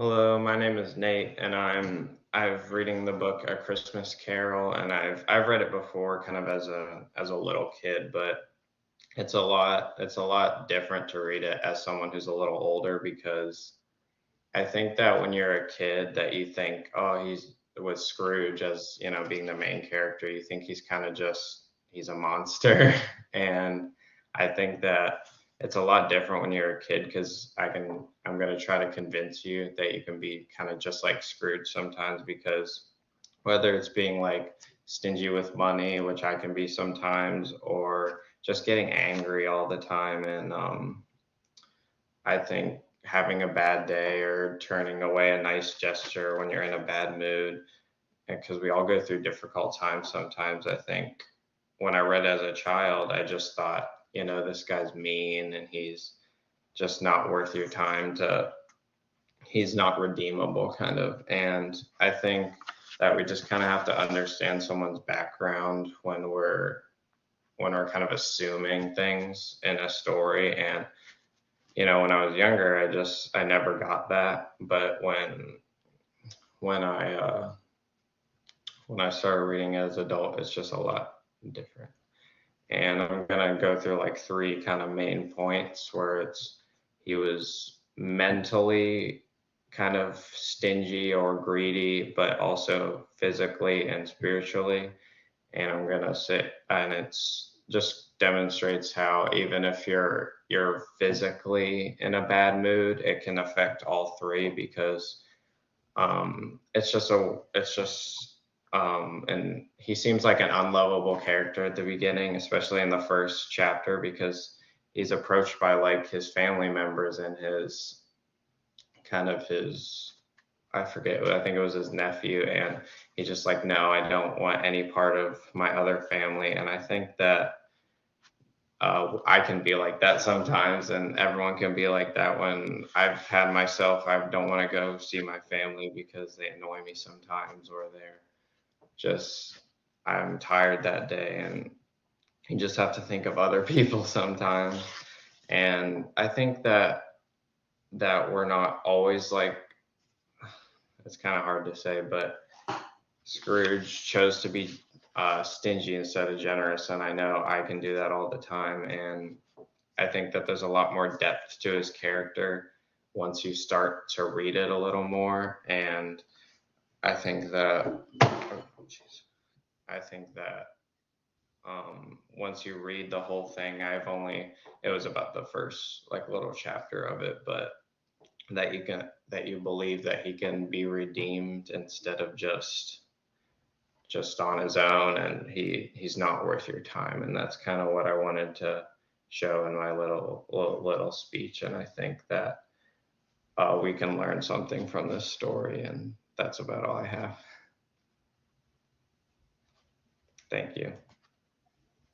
Hello, my name is Nate, and I've reading the book A Christmas Carol, and I've read it before, kind of as a little kid, but it's a lot different to read it as someone who's a little older because I think that when you're a kid, that you think, oh, he's with Scrooge as being the main character, you think he's kind of just he's a monster, and I think that it's a lot different when you're a kid because I'm gonna try to convince you that you can be kind of just like Scrooge sometimes because whether it's being like stingy with money, which I can be sometimes, or just getting angry all the time, and I think having a bad day or turning away a nice gesture when you're in a bad mood, because we all go through difficult times sometimes. I think when I read as a child, I just thought, this guy's mean and he's just not worth your time he's not redeemable kind of. And I think that we just kind of have to understand someone's background when we're kind of assuming things in a story. And when I was younger, I never got that. But when I when I started reading as an adult, it's just a lot different. And I'm gonna go through like three kind of main points where it's he was mentally kind of stingy or greedy, but also physically and spiritually. And I'm gonna say, and it's just demonstrates how even if you're physically in a bad mood, it can affect all three because and he seems like an unlovable character at the beginning, especially in the first chapter because he's approached by like his family members and his kind of his I forget, I think it was his nephew, and he's just like, no, I don't want any part of my other family. And I think that I can be like that sometimes, and everyone can be like that. When I've had myself, I don't want to go see my family because they annoy me sometimes, or they're just, I'm tired that day, and you just have to think of other people sometimes. And I think that we're not always like, it's kind of hard to say, but Scrooge chose to be stingy instead of generous, and I know I can do that all the time. And I think that there's a lot more depth to his character once you start to read it a little more. And I think that, oh, I think that once you read the whole thing, it was about the first like little chapter of it, but that you believe that he can be redeemed instead of just on his own, and he's not worth your time. And that's kind of what I wanted to show in my little speech. And I think that we can learn something from this story, and that's about all I have. Thank you.